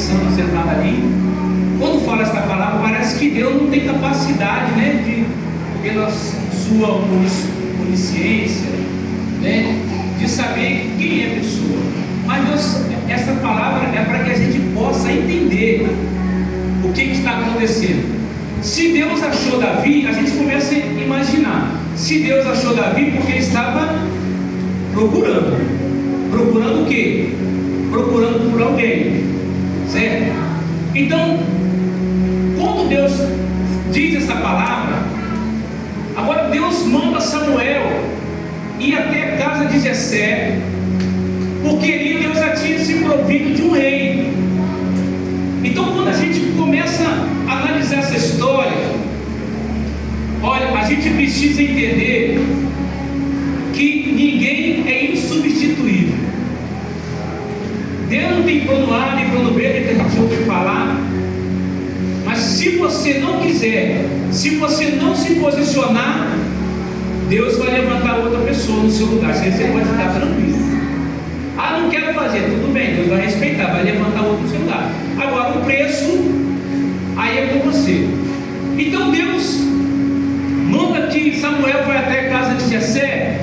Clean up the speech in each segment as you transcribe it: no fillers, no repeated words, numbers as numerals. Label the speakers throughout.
Speaker 1: pensando, sentado ali, quando fala essa palavra, parece que Deus não tem capacidade, né, pela sua onisciência, né, de saber quem é a pessoa. Mas Deus, essa palavra é para que a gente possa entender o que está acontecendo. Se Deus achou Davi, a gente começa a imaginar. Se Deus achou Davi, porque ele estava procurando o quê? Procurando por alguém, certo? Então, quando Deus diz essa palavra, agora Deus manda Samuel ir até a casa de Jessé, porque ali Deus já tinha se provido de um rei. Então, quando a gente começa a analisar essa história, olha, a gente precisa entender que ninguém é insubstituível. Deus não tem plano A nem plano B, que a gente ouve falar. Mas se você não quiser, se você não se posicionar, Deus vai levantar outra pessoa no seu lugar. Você pode estar tranquilo. Ah, não quero fazer, tudo bem, Deus vai respeitar, vai levantar outro no seu lugar. Agora o preço, aí é com você. Então Deus manda que Samuel vai até a casa de Jessé,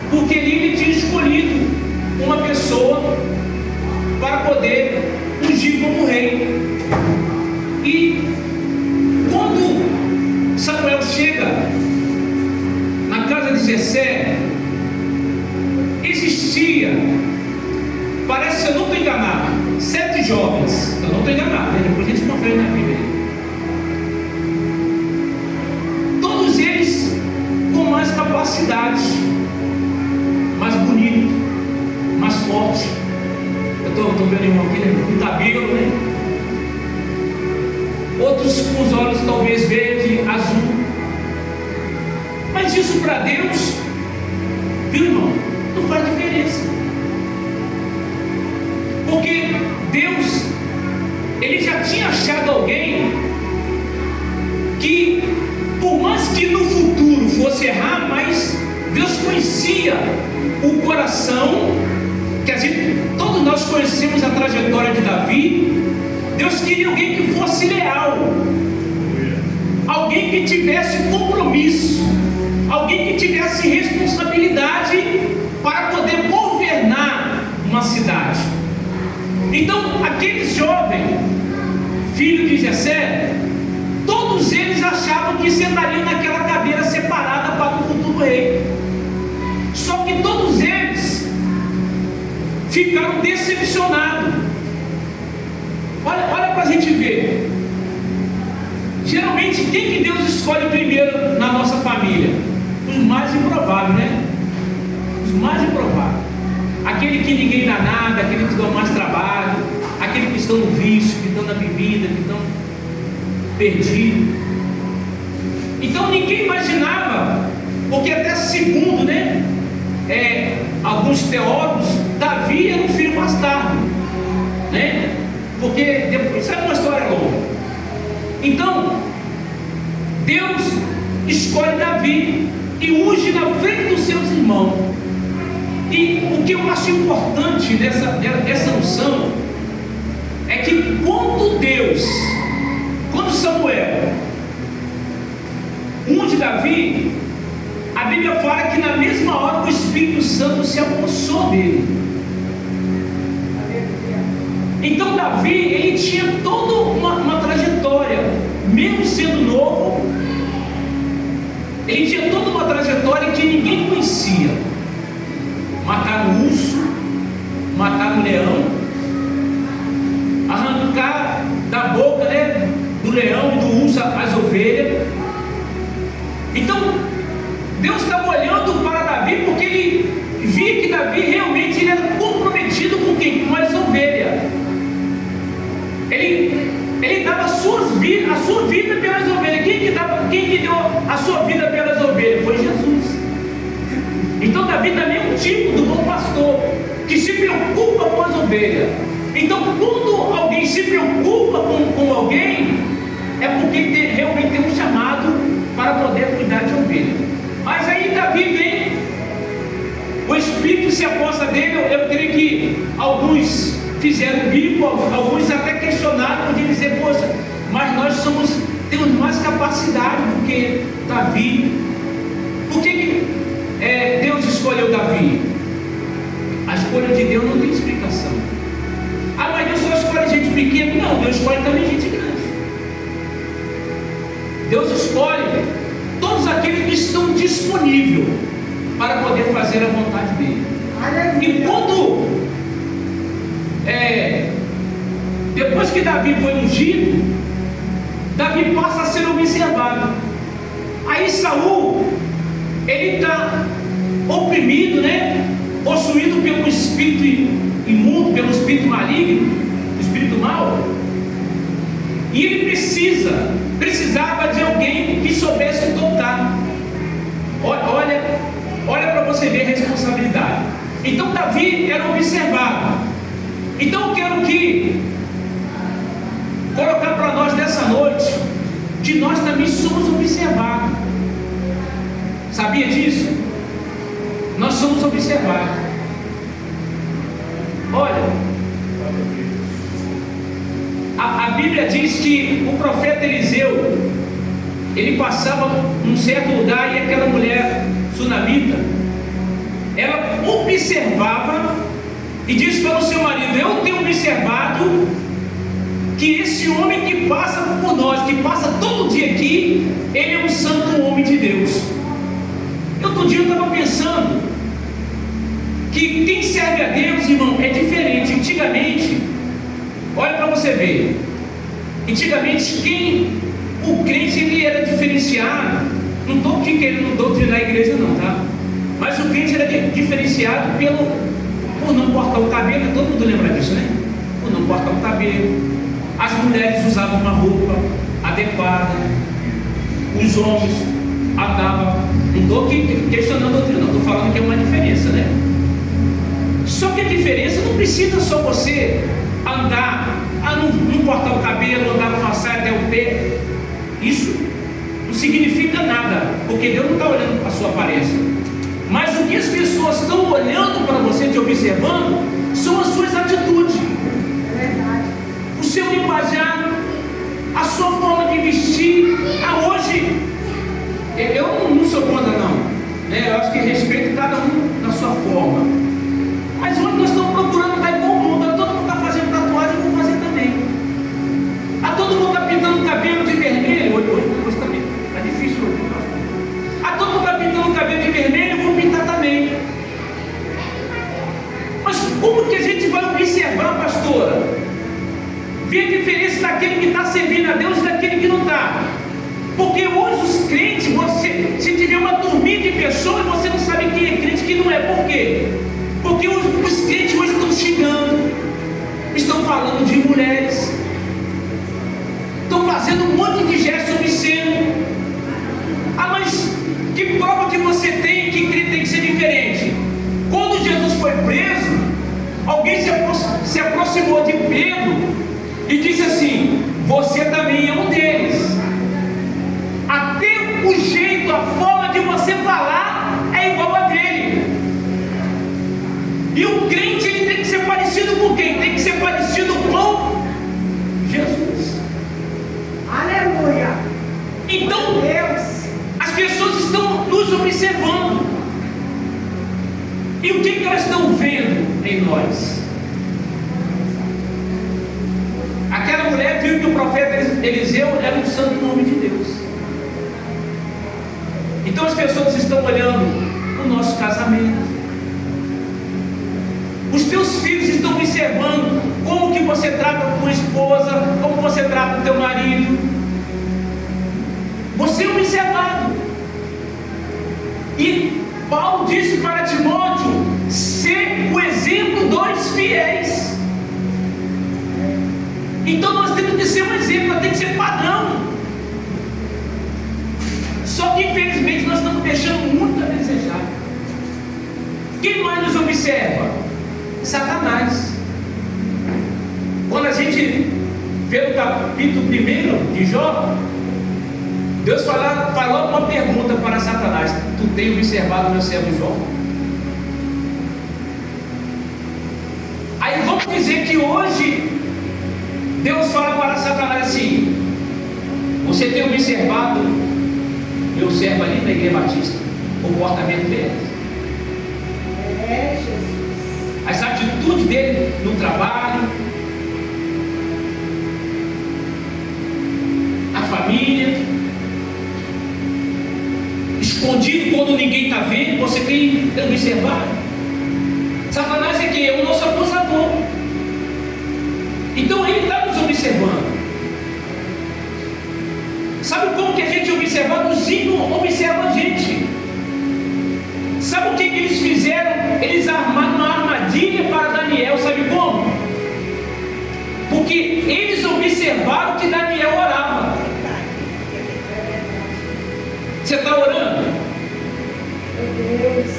Speaker 1: porque ele tinha escolhido uma pessoa para poder ungir como rei. E quando Samuel chega na casa de Jessé, existia, parece que eu não estou enganado, 7 jovens, eu não estou enganado, né? Depois a gente confere na Bíblia. Todos eles com mais capacidade, mais bonito, mais forte. Eu estou vendo irmão aqui, né? Com cabelo, né? Outros com os olhos talvez verde, azul. Mas isso para Deus, viu, irmão? Não faz diferença. Porque Deus, ele já tinha achado alguém que, por mais que no futuro fosse errar, mas Deus conhecia o coração, que todos nós conhecemos a trajetória de Davi. Deus queria alguém que fosse leal, alguém que tivesse compromisso, alguém que tivesse responsabilidade para poder governar uma cidade. Então, aqueles jovens, filhos de Jessé, todos eles achavam que sentariam naquela cadeira separada para o futuro rei. Só que todos eles ficaram decepcionados. Olha para a gente ver. Geralmente, quem que Deus escolhe primeiro na nossa família? Os mais improváveis, né? Os mais improváveis. Aquele que ninguém dá nada, aquele que dá mais trabalho, aquele que estão no vício, que estão na bebida, que estão perdidos. Então ninguém imaginava, porque até segundo, né? Alguns teólogos, Davi era um filho bastardo, né? Porque depois, isso é uma história longa. Então Deus escolhe Davi e unge na frente dos seus irmãos. E o que eu acho importante nessa unção é que quando Samuel unge Davi, a Bíblia fala que na mesma hora o Espírito Santo se apossou dele. Então Davi, ele tinha toda uma trajetória, mesmo sendo novo, ele tinha toda uma trajetória que ninguém conhecia. Matar o urso, matar o leão, arrancar da boca, né, do leão e do urso as ovelhas. Então Deus estava olhando para Davi, porque ele via que Davi realmente ele era comprometido com quem? Com as ovelhas. Ele dava a sua vida pelas ovelhas. Quem que deu a sua vida pelas ovelhas? Foi Jesus. Então Davi também é um tipo do bom pastor, que se preocupa com as ovelhas. Então quando alguém se preocupa com alguém, é porque realmente tem um chamado para poder cuidar de ovelha. Mas aí Davi vem, o Espírito se aposta dele. Eu creio que alguns fizeram bico, alguns até temos mais capacidade do que Davi. Por que Deus escolheu Davi? A escolha de Deus não tem explicação. Ah, mas Deus só escolhe gente pequena? Não, Deus escolhe também gente grande. Deus escolhe todos aqueles que estão disponíveis para poder fazer a vontade dele. E quando depois que Davi foi ungido, Davi passa a ser observado. Aí Saul, ele está oprimido, possuído pelo espírito imundo, pelo espírito maligno, espírito mau. E ele precisava de alguém que soubesse tocar. Olha para você ver a responsabilidade. Então Davi era observado. Então eu quero colocar para nós nessa noite que nós também somos observados. Sabia disso? Nós somos observados. Olha, a Bíblia diz que o profeta Eliseu, ele passava num certo lugar e aquela mulher sunamita, ela observava e disse para o seu marido: eu tenho observado que esse homem que passa por nós, que passa todo dia aqui, ele é um santo homem de Deus. Outro dia eu estava pensando que quem serve a Deus, irmão, é diferente. Antigamente, olha para você ver, antigamente o crente ele era diferenciado. Não estou aqui querendo doutrinar a igreja não, tá? Mas o crente era diferenciado por não cortar o cabelo. Todo mundo lembra disso, né? Por não cortar o cabelo. As mulheres usavam uma roupa adequada, os homens andavam. Não estou aqui questionando a doutrina, não, estou falando que é uma diferença, né? Só que a diferença não precisa só você andar, não cortar o cabelo, andar com uma saia até o pé. Isso não significa nada, porque Deus não está olhando para a sua aparência. Mas o que as pessoas estão olhando para você, te observando, são as suas atitudes. É verdade. O seu linguajar, a sua forma de vestir. Hoje, eu não sou contra não, eu acho que respeito cada um na sua forma. Mas hoje nós estamos procurando estar igual o mundo. Todo mundo está fazendo tatuagem, eu vou fazer também. Todo mundo está pintando o cabelo de vermelho. Hoje também está difícil hoje. Todo mundo está pintando o cabelo de vermelho, eu vou pintar também. Mas como que a gente vai observar, pastora? Ver a diferença daquele que está servindo a Deus e daquele que não está. Porque hoje os crentes, se tiver uma turminha de pessoas, você não sabe quem é crente e quem não é. Por quê? Porque os crentes hoje estão xingando, estão falando de mulheres, estão fazendo um monte de gestos obscenos. Mas que prova que você tem que tem que ser diferente? Quando Jesus foi preso, alguém se aproximou de Pedro e disse assim: você também é um deles. Até o jeito, a forma de você falar é igual a dele. E o crente ele tem que ser parecido com quem? Tem que ser parecido com Jesus. Aleluia. Então Deus, as pessoas estão nos observando. E o que elas estão vendo em nós? Aquela mulher viu que o profeta Eliseu era um santo homem de Deus. Então as pessoas estão olhando o nosso casamento. Os teus filhos estão observando como que você trata a tua esposa, como você trata o teu marido. Você é observado. E Paulo disse para Timóteo: ser o exemplo dos fiéis. Então nós temos que ser um exemplo, nós temos que ser padrão. Só que infelizmente nós estamos deixando muito a desejar. Quem mais nos observa? Satanás. Quando a gente vê no capítulo 1 de Jó, Deus falou uma pergunta para Satanás: tu tem observado meu servo Jó? Aí vamos dizer que hoje Deus fala para Satanás assim: Você tem observado, eu observo ali na Igreja Batista, o comportamento deles.
Speaker 2: Jesus.
Speaker 1: As atitudes dele no trabalho, a família, escondido quando ninguém está vendo. Você tem observado? Satanás é que é o nosso acusador. Então ele está nos observando. Sabe como que a gente observa? Os ímpios observam a gente. Sabe o que eles fizeram? Eles armaram uma armadilha para Daniel. Sabe como? Porque eles observaram que Daniel orava. Você está orando?
Speaker 2: Meu Deus.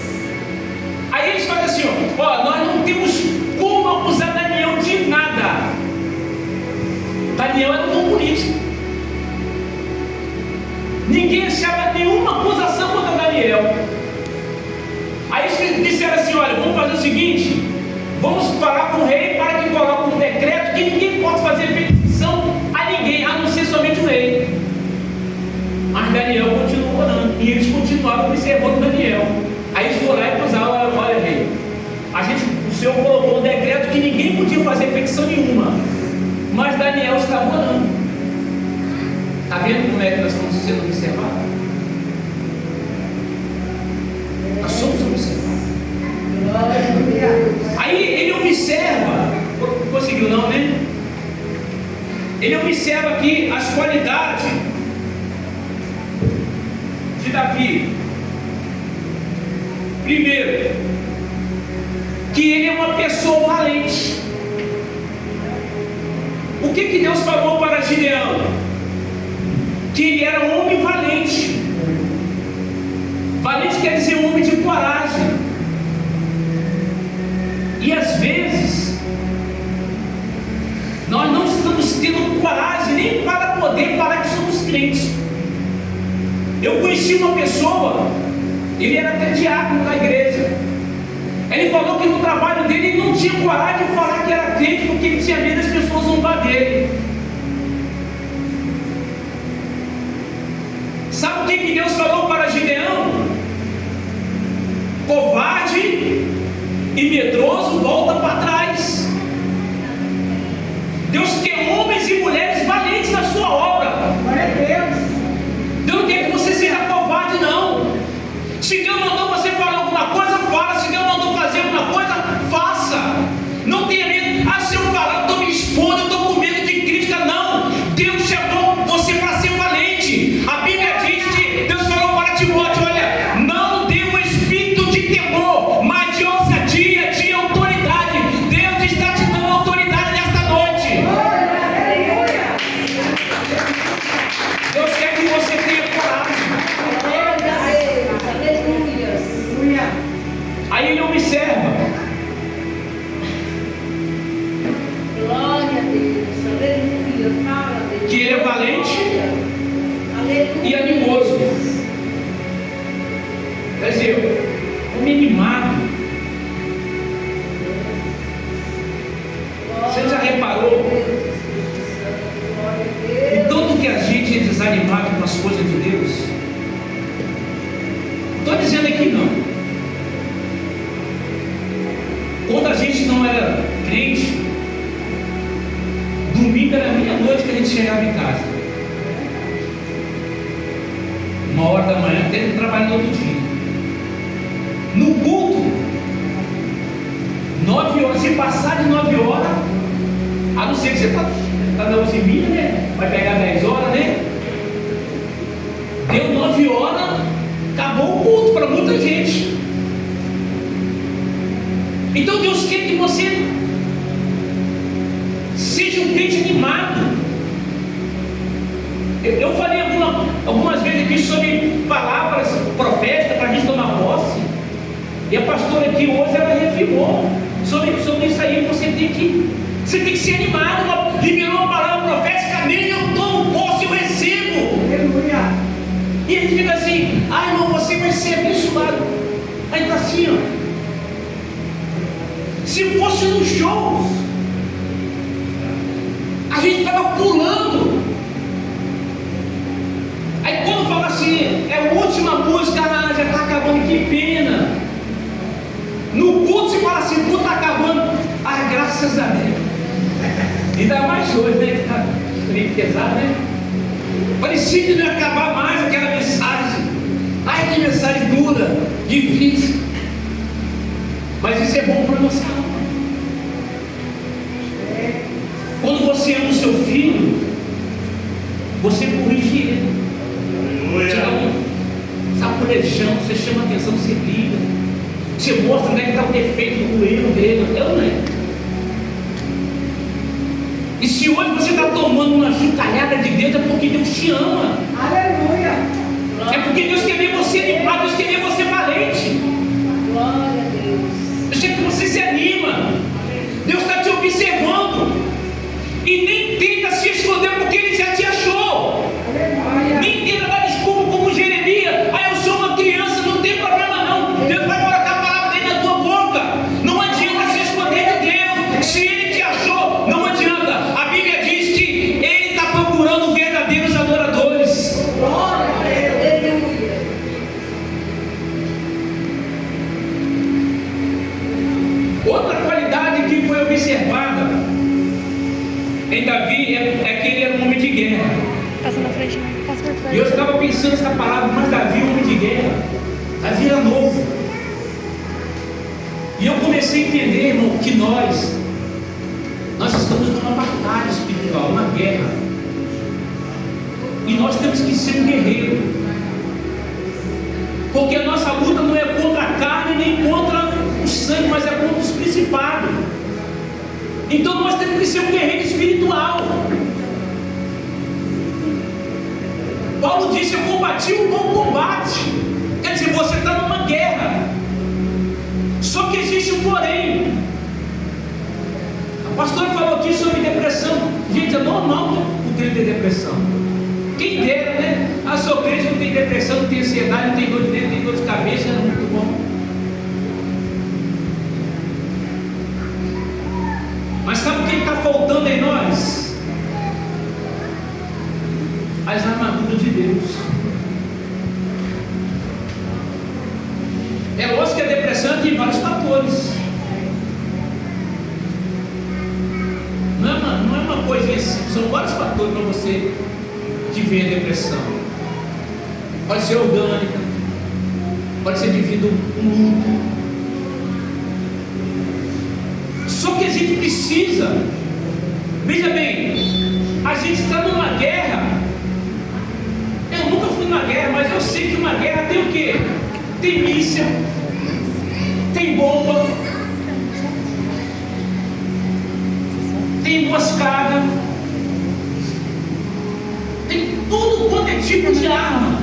Speaker 1: Aí eles fazem assim, ó, nós não temos como acusar Daniel de nada. Daniel era um bom político. Ninguém achava nenhuma acusação contra Daniel. Aí eles disseram assim, olha, vamos fazer o seguinte, vamos falar com o rei para que coloque um decreto que ninguém pode fazer petição a ninguém, a não ser somente o rei. Mas Daniel continuou orando, e eles continuaram observando Daniel. Aí eles foram lá e acusaram, olha rei, o senhor colocou um decreto que ninguém podia fazer petição nenhuma, mas Daniel estava orando. Está vendo como é que nós estamos sendo observados? Nós somos observados. Aí ele observa, não conseguiu não, né? Ele observa aqui as qualidades de Davi. Primeiro, que ele é uma pessoa valente. O que Deus falou para Gideão? Que ele era um homem valente. Valente quer dizer um homem de coragem. E às vezes nós não estamos tendo coragem nem para poder falar que somos crentes. Eu conheci uma pessoa, ele era até diácono da igreja. Ele falou que no trabalho dele ele não tinha coragem de falar que era crente, porque ele tinha medo das pessoas zombar dele. Sabe o que Deus falou para Gideão? Covarde e medroso, volta para trás. Deus quer homens e mulheres valentes na sua obra.
Speaker 2: Glória a Deus.
Speaker 1: Deus não quer que você seja covarde, não. Se Deus mandou você falar alguma coisa, fala. Se Deus mandou fazer alguma coisa, faça. Não tenha medo. Ah, se eu falar, eu estou me expondo, eu estou com medo de crítica. Não. Deus chamou você para ser valente. A Bíblia diz que Deus falou para Timóteo, olha, não dê um espírito de temor, mas de ousadia, de autoridade. Deus está te dando autoridade nesta noite. Deus quer que você tenha coragem. Aí ele observa.
Speaker 2: Glória a Deus. Aleluia. Fala, Deus.
Speaker 1: Que ele é valente
Speaker 2: Aleluia.
Speaker 1: e animoso. Quer dizer, homem animado. Você já reparou o tanto que a gente é desanimado com as coisas de Deus? Não estou dizendo aqui não. Quando a gente não era crente, domingo era meia-noite que a gente chegava em casa. 1h da manhã, até trabalhando outro dia. No culto, 9 horas, se passar de 9 horas, a não ser que você está na usiminha, né? Vai pegar 10 horas, né? Deu 9 horas, acabou o culto para muita gente. Então Deus quer que você seja um crente animado. Eu falei algumas vezes aqui sobre palavras proféticas para a gente tomar posse. E a pastora aqui hoje ela reafirmou sobre isso aí. Você tem que ser animado. Liberou uma palavra profética nele, eu tomo posse, eu recebo.
Speaker 2: Aleluia.
Speaker 1: E ele fica assim, irmão, você vai ser abençoado. Aí está assim, ó. Se fosse nos shows, a gente estava pulando. assim, é a última música, já está acabando, que pena. No culto se fala assim, o culto está acabando, graças a Deus. Ainda mais hoje, né? Que está meio pesado, né? Parecia que não ia acabar mais aquela mensagem. Ai, que mensagem dura, difícil. Mas isso é bom para a nossa alma. Quando você ama o seu filho, você corrige ele. Tira um sapulejão, você chama atenção, você liga. Você mostra onde é que está o defeito, o erro dele. Eu não é. E se hoje você está tomando uma chucalhada de Deus, é porque Deus te ama.
Speaker 2: Aleluia.
Speaker 1: É porque Deus quer ver você limpar, Deus quer ver você valente.
Speaker 2: Glória a Deus.
Speaker 1: Deus quer que você se anima. Deus está te observando. E nem tenta se esconder porque Ele já te achou.
Speaker 2: Aleluia.
Speaker 1: Nem tenta dar desculpa como Jeremias. Ah, eu sou uma criança, não tem problema não. Deus vai colocar a palavra dentro da tua boca. Não adianta se esconder de Deus. Se Ele te achou, não adianta. A Bíblia diz que Ele está procurando verdadeiros adoradores.
Speaker 2: Glória a Deus. Aleluia.
Speaker 1: Outra qualidade que foi observada em Davi é que ele era um homem de guerra.
Speaker 3: Passa na frente, passa por trás.
Speaker 1: E eu estava pensando nessa palavra, mas Davi é um homem de guerra. Davi era novo. E eu comecei a entender, irmão, que nós estamos numa batalha espiritual, uma guerra. E nós temos que ser um guerreiro. Porque a nossa luta não é contra a carne nem contra o sangue, mas é contra os principados. Então nós temos que ser um guerreiro espiritual. Paulo disse: eu combati um bom combate. Quer dizer, você está numa guerra. Só que existe um porém. A pastora falou aqui sobre depressão. Gente, é normal o crente ter depressão. Quem dera, né? A sua crente não tem depressão, não tem ansiedade, não tem dor de dentro, não tem dor de cabeça, é muito bom. Mas sabe o que está faltando em nós? As armaduras de Deus. É lógico que a depressão tem vários fatores. Não é uma coisa assim, são vários fatores para você que vem a depressão. Pode ser orgânica, pode ser devido a um luto. Só que a gente precisa, veja bem, a gente está numa guerra. Eu nunca fui numa guerra, mas eu sei que uma guerra tem o quê? Tem míssil, tem bomba, tem emboscada, tem tudo quanto é tipo de arma.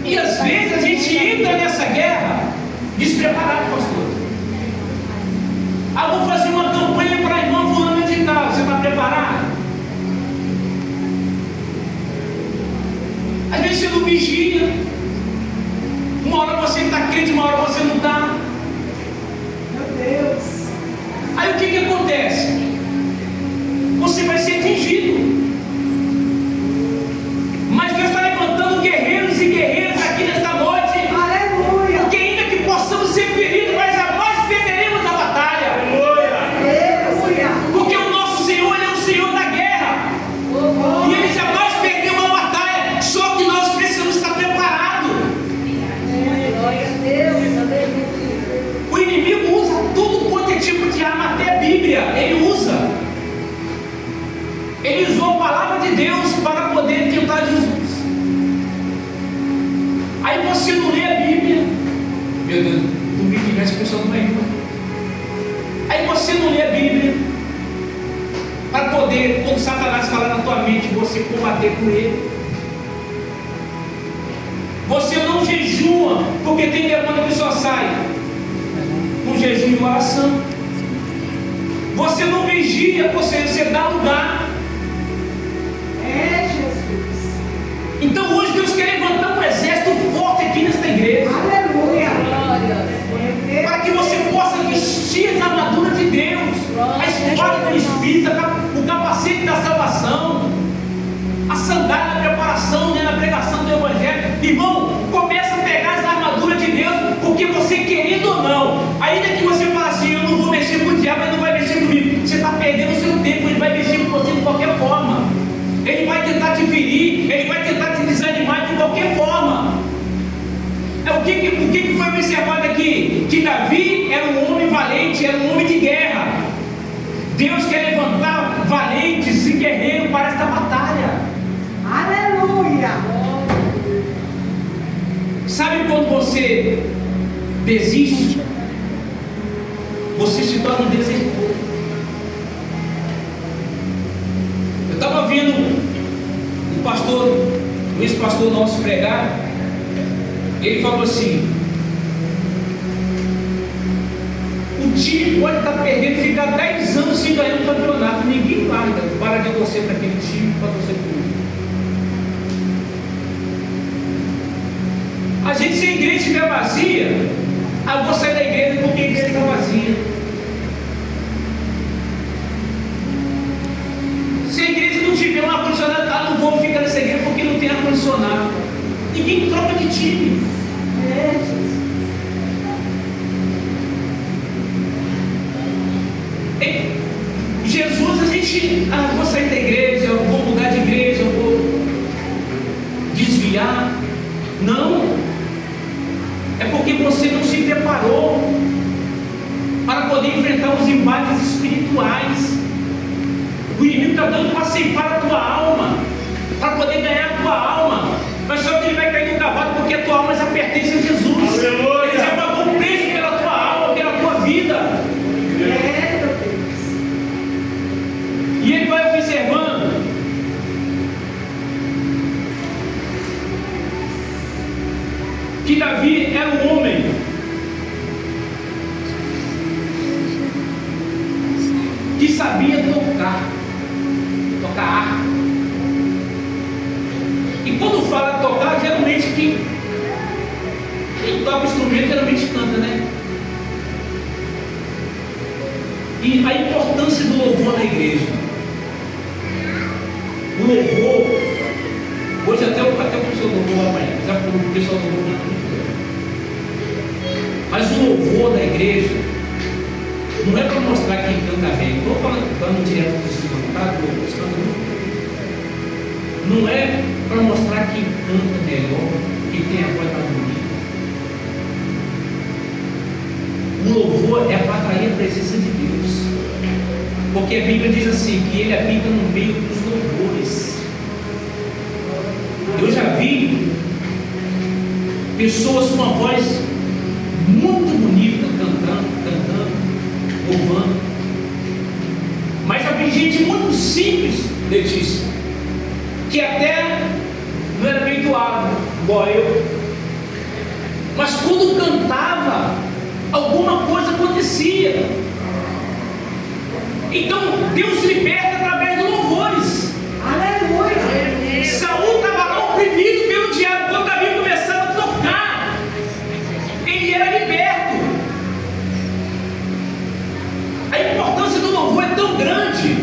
Speaker 1: E às vezes a gente entra nessa guerra despreparado, pastor. Vou fazer uma campanha para a irmã fulana de tal. Você está preparado? Às vezes você não vigia. Uma hora você está crente, uma hora você não está.
Speaker 2: Meu Deus.
Speaker 1: Aí o que acontece? Você vai ser atingido. Mas Deus está levantando guerreiros e guerreiras aqui nesta noite.
Speaker 2: Aleluia.
Speaker 1: Porque ainda que possamos ser feridos, mas nós venceremos a batalha.
Speaker 2: Aleluia.
Speaker 1: Porque o nosso Senhor, Ele é o Senhor da guerra. E Ele jamais perdeu uma batalha. Só que nós precisamos estar preparados.
Speaker 2: Glória a Deus. Aleluia.
Speaker 1: O inimigo usa tudo quanto é tipo de arma, até a Bíblia. Ele usa. Ele usou a palavra de Deus para poder tentar Jesus. Aí você não lê a Bíblia. Meu Deus, domingo que vem essa pessoa não vai ir. Aí você não lê a Bíblia para poder, quando Satanás falar na tua mente, você combater com ele. Você não jejua, porque tem demônio que só sai com jejum e oração. Você não vigia, você dá lugar.
Speaker 2: É Jesus.
Speaker 1: Então hoje Deus quer levantar um exército forte aqui nesta igreja,
Speaker 2: Aleluia. Glória.
Speaker 1: para que você possa vestir as armaduras de Deus, a espada do Espírito, o capacete da salvação, a sandália da preparação, né? Irmão, começa a pegar as armaduras de Deus, porque você querendo ou não, ainda que você fale assim, eu não vou mexer com o diabo, ele não vai mexer comigo, você está perdendo o seu tempo, ele vai mexer com você de qualquer forma, ele vai tentar te ferir, ele vai tentar te desanimar de qualquer forma. O que foi observado aqui? Que Davi era um homem valente, era um homem de guerra. Deus quer levantar valentes e guerreiros para esta batalha.
Speaker 2: Aleluia.
Speaker 1: Sabe quando você desiste? Você se torna um desertor. Eu estava vendo um pastor, um ex-pastor nosso pregar. Ele falou assim: o time pode estar perdendo, ficar 10 anos sem ganhar um campeonato, ninguém para de torcer para aquele time, para torcer para o outro. A gente, se a igreja estiver vazia, eu vou sair da igreja porque a igreja está vazia. Se a igreja não tiver um ar-condicionado, não vou ficar nessa igreja porque não tem ar-condicionado. Ninguém troca de time. Jesus, a gente, vou sair da igreja, eu vou mudar de igreja, eu vou desviar. Não, é porque você não se preparou para poder enfrentar os embates espirituais. O inimigo está dando para ceifar a tua alma, para poder ganhar a tua alma. Mas só que ele vai cair no cavalo porque a tua alma já pertence a Jesus. Aleluia. Ele já pagou um preço pela tua alma, pela tua vida. E ele vai observando que Davi era um homem que sabia tocar harpa. E quando fala tocar, geralmente quem toca o instrumento geralmente canta, né? E a importância do louvor na igreja. O louvor, hoje até o professor louvor amanhã, já o pessoal do louvor muito bem. Mas o louvor da igreja não é para mostrar quem canta bem. Estou falando direto do significado, os cantam muito bem. Não é para mostrar quem canta melhor, quem tem a voz mais bonita. O louvor é para atrair a presença de Deus. Porque a Bíblia diz assim, que Ele habita no meio dos louvores. Eu já vi pessoas com uma voz muito bonita cantando, louvando. Mas já vi gente muito simples, Letícia, que até não era bem doado, igual eu. Mas quando cantava, alguma coisa acontecia. Então Deus liberta através de louvores. Aleluia. Saul estava lá oprimido pelo diabo. Quando Davi começava a tocar, ele era liberto. A importância do louvor é tão grande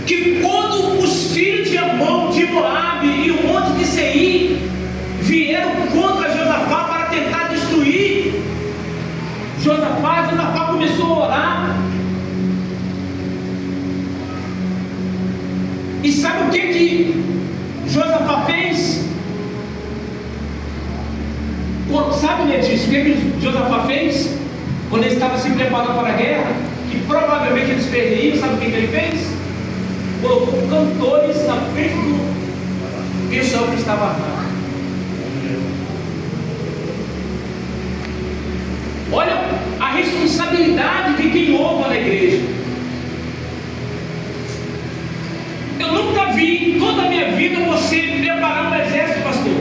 Speaker 1: que quando os filhos de Amon, de Moabe e o monte de Seir vieram contra Josafá para tentar destruir Josafá começou a orar. E sabe o que Josafá fez? Sabe, Letícia, o que Josafá fez? Quando ele estava se preparando para a guerra, que provavelmente eles perderiam, sabe o que ele fez? Colocou cantores na frente do pessoal que estava armado. Olha a responsabilidade de quem louva na igreja. Eu nunca vi em toda a minha vida você preparar um exército, pastor.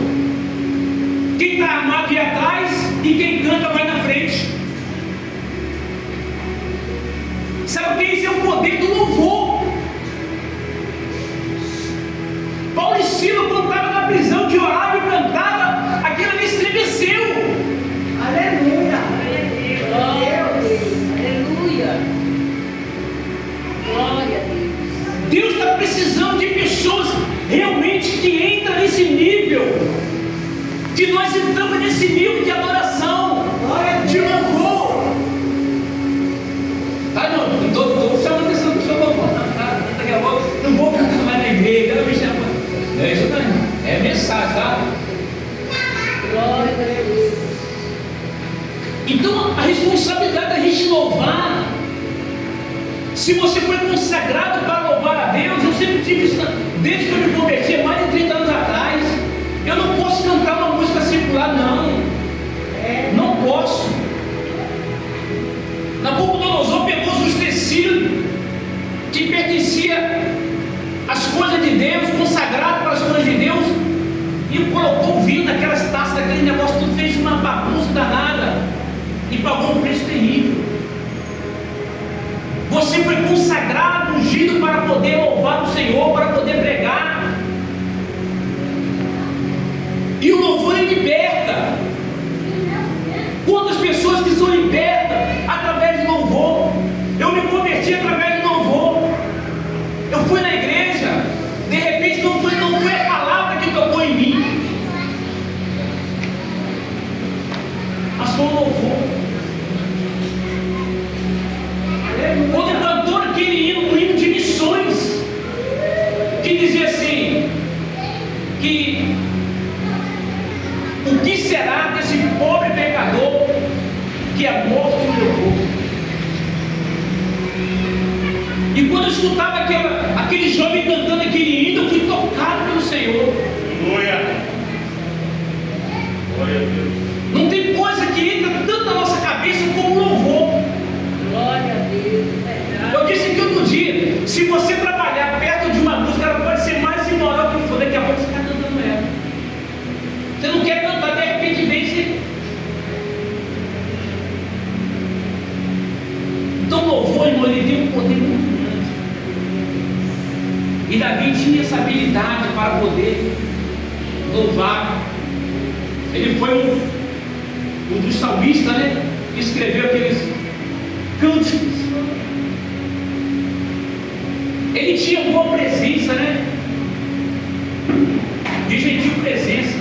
Speaker 1: Quem está armado vai atrás e quem canta vai na frente. Sabe o que é isso? É o poder do louvor. Paulo e Silas, quando estavam na prisão, que orava e cantava, aquilo ali estremeceu.
Speaker 2: Aleluia.
Speaker 4: Aleluia. Glória a Deus.
Speaker 1: Deus está precisando de pessoas realmente que entram nesse nível que nós entramos nesse nível de adoração, de louvor. Ah, não, estou chamando atenção do seu louvor. Não vou cantar mais na igreja, ela me chama. É isso não, é mensagem, tá?
Speaker 2: Glória a Deus.
Speaker 1: Então a responsabilidade da gente louvar. Se você foi consagrado para louvar a Deus, eu sempre tive isso desde que eu me converti, mais de 30 anos atrás. Eu não posso cantar uma música secular, não. Não posso. Nabucodonosor pegou os tecidos que pertencia às coisas de Deus, consagrado para as coisas de Deus, e colocou vinho naquelas taças, daquele negócio, tudo fez uma bagunça danada e pagou um preço terrível. Você foi consagrado, ungido para poder louvar o Senhor, para poder pregar. E o louvor liberta. Quantas pessoas que são libertas através do louvor? Eu me converti através do louvor. Eu fui na igreja, de repente não foi a palavra que tocou em mim, mas foi o louvor. Quando cantou aquele hino, um hino de missões, que dizia assim, que o que será desse pobre pecador que é morto no meu corpo? E quando eu escutava aquele jovem cantando aquele hino, eu fui tocado pelo Senhor.
Speaker 4: Glória. Glória a Deus.
Speaker 1: Não tem coisa que entra tanto na nossa cabeça como louvor.
Speaker 2: Glória a Deus.
Speaker 1: Eu disse que outro dia, se você trabalhar perto de uma música, ela pode ser mais imoral que for, daqui a pouco você está cantando ela. Você não quer cantar, de repente vem você. Então louvor, irmão, ele tem um poder muito grande. E Davi tinha essa habilidade para poder louvar. Ele foi um dos salmistas, né? Que escreveu aqueles cânticos. Ele tinha boa presença, né? De gentil presença.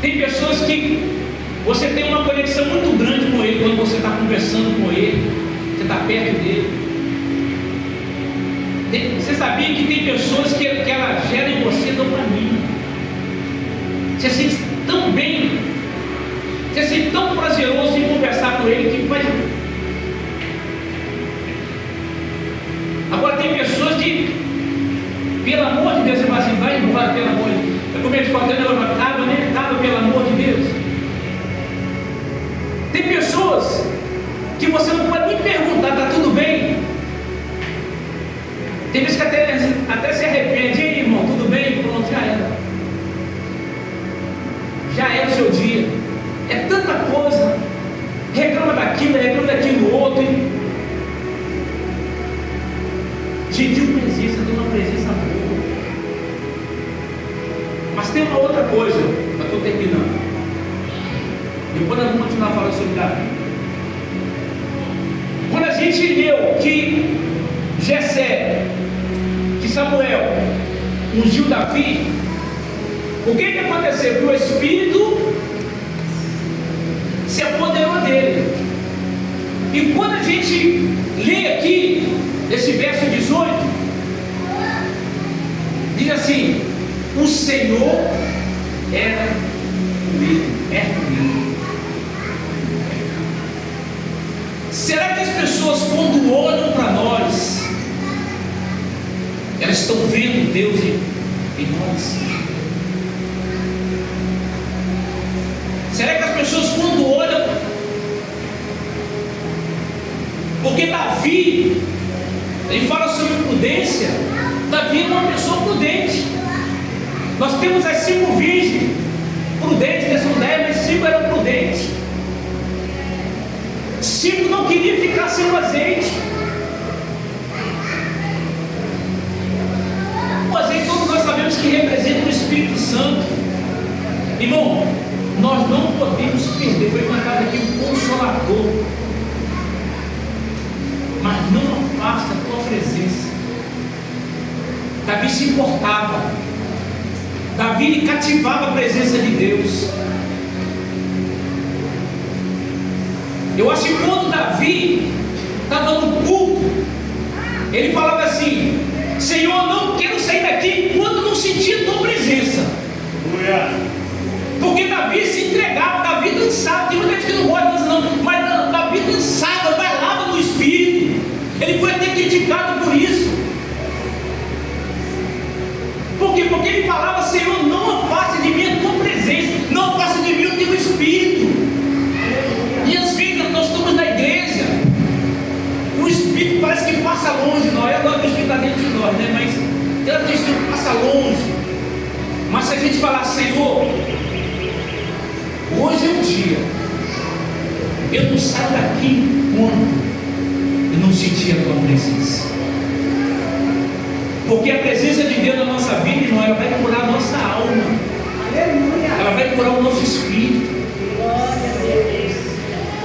Speaker 1: Tem pessoas que você tem uma conexão muito grande com ele quando você está conversando com ele, você está perto dele. Você sabia que tem pessoas que ela gera em você dopamina. Você sente tão bem, você sente tão prazeroso em conversar com ele que faz. Agora tem pessoas que, pelo amor de Deus, você fala assim, vai embora, pelo amor de Deus. É como eles falam, acaba, né? Acaba, pelo amor de Deus. Tem pessoas que você não pode nem perguntar, está tudo bem? Tem vezes que até se arrepende, ei irmão, tudo bem? Pronto, já era. Já era o seu dia. É tanta coisa. Reclama daquilo outro. Gentil presença, de uma presença boa. Mas tem uma outra coisa, eu estou terminando. Depois nós vamos continuar falando sobre Davi. Quando a gente leu que Jessé, que Samuel ungiu Davi, o que aconteceu? Que o Espírito se apoderou dele. E quando a gente lê aqui esse verso 18, diz assim: o Senhor era comigo, é comigo. Será que as pessoas, quando olham para nós, elas estão vendo Deus em nós? Será que as pessoas, quando olham, porque Davi, ele fala sobre prudência, Davi é uma pessoa prudente. Nós temos as 5 virgens prudentes, que são 10, mas 5 eram prudentes. 5 não queriam ficar sem o azeite. O azeite, todos nós sabemos que representa o Espírito Santo. Irmão, nós não podemos perder. Foi cantado aqui um Consolador. Mas não afasta a tua presença. Davi se importava. Davi ele cativava a presença de Deus. Eu acho que quando Davi estava no culto, ele falava assim: Senhor, não quero sair daqui enquanto não sentir a tua presença. Porque Davi se entregava, Davi dançava. Tem muita gente que não gosta de dança não, mas Davi dançava, bailava no espírito. Ele foi até criticado por isso. Por quê? Porque ele falava: Senhor, não afaste de mim a tua presença, não afaste de mim o teu espírito. E às vezes nós estamos na igreja, o espírito parece que passa longe de nós. Eu gosto do espírito está dentro de nós, né? Mas ela tem espírito que passa longe. Mas se a gente falar: Senhor, hoje é um dia, eu não saio daqui enquanto eu não sentir a tua presença. Porque a presença de Deus na nossa vida, irmão, ela vai curar a nossa alma. Aleluia. Ela vai curar o nosso espírito.
Speaker 2: Glória a Deus.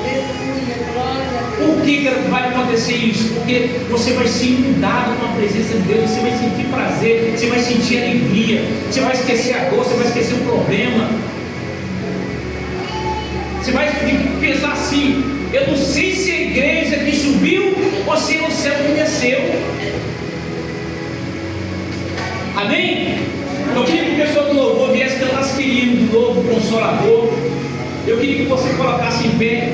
Speaker 2: Aleluia. Glória a Deus.
Speaker 1: Por que vai acontecer isso? Porque você vai ser inundado com a presença de Deus. Você vai sentir prazer, você vai sentir alegria, você vai esquecer a dor, você vai esquecer o problema. Você vai pensar assim: eu não sei se é a igreja que subiu ou se é o céu que desceu. Amém? Eu queria que o pessoal do louvor viesse cantar esse querido de novo, Consolador. Eu queria que você colocasse em pé.